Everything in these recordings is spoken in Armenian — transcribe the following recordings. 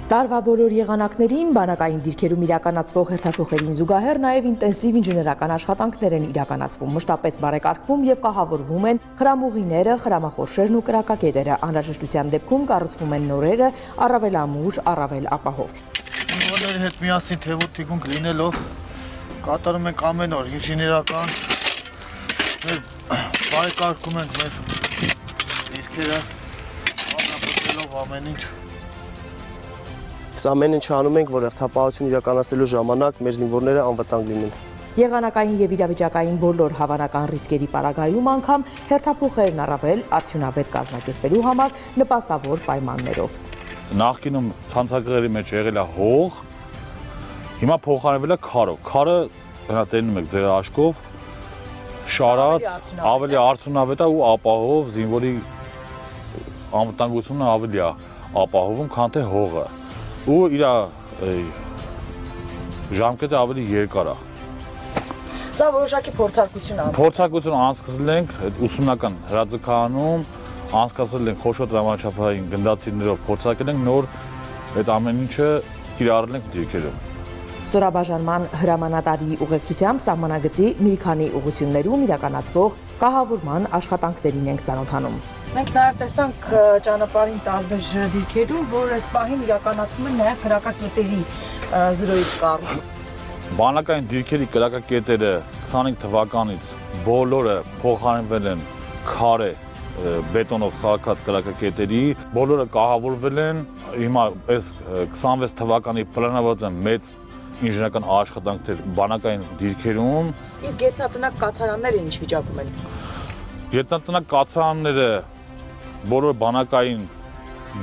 Տարվա բոլոր եղանակներին բանակային դիրքերում իրականացվող հերթափոխերին զուգահեռ նաև ինտենսիվ ինժեներական աշխատանքներ են իրականացվում, մշտապես բարեկարգվում եւ կահավորվում են խրամուղիները, խրամախորշերն ու կրակակետերը, անհրաժեշտության դեպքում կառուցվում են նորերը, առավել ամուր, առավել ապահով։ Ինժեներների հետ միասին թևուր թիկունք լինելով կատարում ենք ամեն օր ինժեներական բարեկարգում ենք մեր դիրքերը, ամրապնդելով ամեն ինչ։ Ամեն ինչ անում ենք, որ հերթապահություն իրականացնելու ժամանակ մեր զինվորները անվտանգ լինեն։ Եղանակային եւ իրավիճակային բոլոր հավանական ռիսկերի պարագայում անգամ հերթափոխերն առավել արդյունավետ կազմակերպելու համար նպաստավոր պայմաններով։ Նախկինում ցանցագրերի մեջ եղել է հող, հիմա փոխարինվել է քարով։ Քարը տենում եք ձեր աշկով, շարած, ավելի արդյունավետ է ու ապահով, զինվորի անվտանգությունը ավելի է ապահովում, քան թե հողը։ Ու իր ժամկետը ավելի երկար է։ Սա որոշակի փորձարկություն է։ Փորձարկություն անցկացրել ենք այդ ուսումնական հրաձգանում, անցկացրել ենք խոշոր դրամաչափային գնդացիներով փորձարկել ենք նոր այդ ամեն ինչը կիրառել ենք դիրքերում։ Ստորաբաժանման հրամանատարի ուղեկցությամբ սահմանագծի մի քանի ուղղություններում իրականացվող կահավորման աշխատանքներին ենք ծանոթանում։ Մենք նաև տեսանք ճանապարհին տարբեր դիրքերում, որ այս պահին իրականացվում են նաև կրակակետերի զրոյից կառույց։ Բանակային դիրքերի կրակակետերը 25 թվականից բոլորը փոխարինվել են քարե բետոնով սարքած կրակակետերի, բոլորը կահավորվել են։ Հիմա այս 26 թվականի պլանավորված են մեծ ինժեներական աշխատանքներ բանակային դիրքերում։ Իսկ գետնատնակ կացարանները ինչ վիճակում են։ Գետնատնակ կացարանները բոլոր բանակային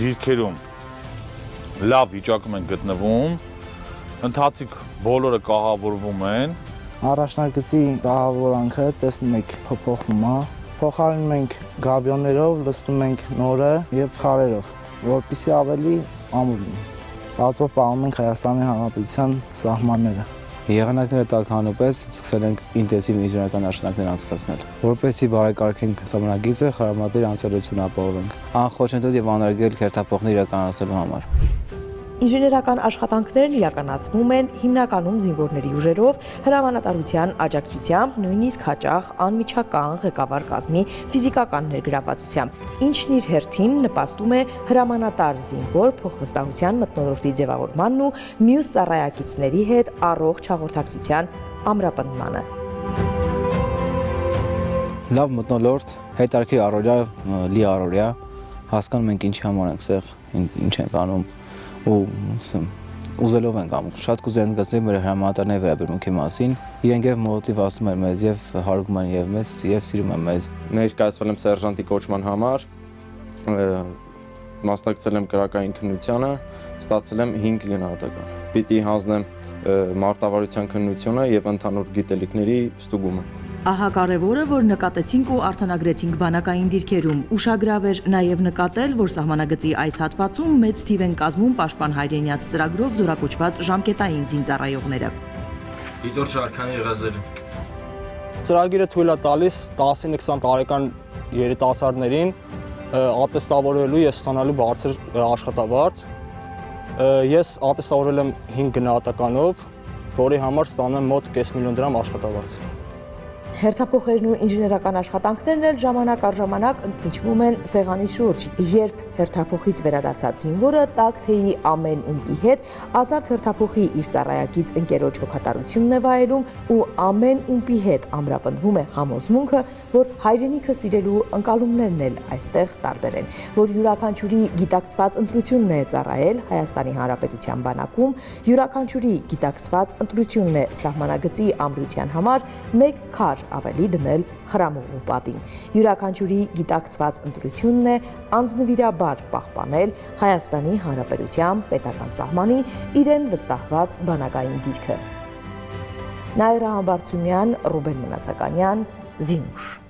դիրքերում լավ վիճակում են գտնվում, ընթացիկ բոլորը կահավորվում են։ Առաջնագծի կահավորանքը տեսնում եք փոփոխվում է, փոխարինում ենք գաբիոններով, լցնում ենք նորը եւ քարերով, որպեսզի ավելի ամուր լինի։ Պատվով պահում ենք Հայաստանի Հանրապետության սահմանները։ Եղանակները տաքանուպես սկսել ենք ինտենսիվ ինժեներական աշխատանքներ անցկացնել, որպեսզի բարեկարգենք սահմանագիծը, խրամատների անցյալությունը ապահովենք, անխոչնդոտ եւ անարգել հերթափոխներ իրականացնելու համար։ Ինժեներական աշխատանքներն իրականացվում են հիմնականում զինվորների ուժերով, հրամանատարության աջակցությամբ, նույնիսկ հաճախ անմիջական ղեկավար կազմի ֆիզիկական ներգրավվածությամբ, ինչն իր հերթին նպաստում է հրամանատար զինվոր փոխվստահության մթնոլորտի ձևավորմանն ու մյուս ծառայակիցների հետ առողջ հաղորդակցության ամրապնդմանը։ Լավ մթնոլորտ, հետարքի առօրյա, լի առօրյա, հասկանում ենք ինչի համար ենք սեղ, ինչ ենք անում ու ուզելով ենք անում։ Շատ կուզենք գծել մեր հրամանատարների վերաբերմունքի մասին։ Իրենք եւ մոտիվացնում են մեզ եւ հարուգում են եւ մեզ եւ սիրում են մեզ։ Ներկայացվել եմ սերժանտի կոչման համար, մասնակցել եմ կրակային քննությանը, ստացել եմ 5 գնահատական։ Պիտի հանձնեմ մարտավարության քննությունը եւ ընդհանուր գիտելիքների ստուգումը։ Ահա կարևորը, որ նկատեցինք ու արձանագրեցինք բանակային դիրքերում, ուշագրավ էր նաև նկատել, որ սահմանագծի այս հատվածում մեծ թիվ են կազմում պաշտպան հայրենիաց ծրագրով զորակոչված ժամկետային զինծառայողները։ Վիտոր Շարքանի եղազերը։ Ծրագիրը թույլ է տալիս 19-20 տարեկան երիտասարդներին ատեստավորելու եւ ստանալու բարձր աշխատավարձ։ Ես ատեստավորել եմ 5 գնահատականով, որի համար ստանում եմ մոտ 5 միլիոն դրամ աշխատավարձ։ Հերթափոխերն ու ինժեներական աշխատանքներն էլ ժամանակ առ ժամանակ ընդմիջվում են սեղանի շուրջ, երբ հերթափոխից վերադարձած զինվորը տաք թեյի ամեն ումպի հետ ազատ հերթափոխի իր ծառայակից ընկերոջ հոգատարությունն է վայելում ու ամեն ումպի հետ ամրապնդվում է համոզմունքը, որ հայրենիքը սիրելու ընկալումներն էլ այստեղ տարբեր են, որ յուրաքանչյուրի գիտակցված ընտրությունն է ծառայել Հայաստանի Հանրապետության բանակում, յուրաքանչյուրի գիտակցված ընտրությունն է սահմանագծի ամրության համար մեկ քար ավելի դնել խրամուղու պատին։ Յուրաքանչյուրի գիտակցված ընտրությունն է անձնվիրաբար պահպանել Հայաստանի Հանրապետության պետական սահմանի իրեն վստահված բանակային դիրքը։ Նաիրա Համբարձումյան, Ռուբեն Մնացականյան, Զինուշ։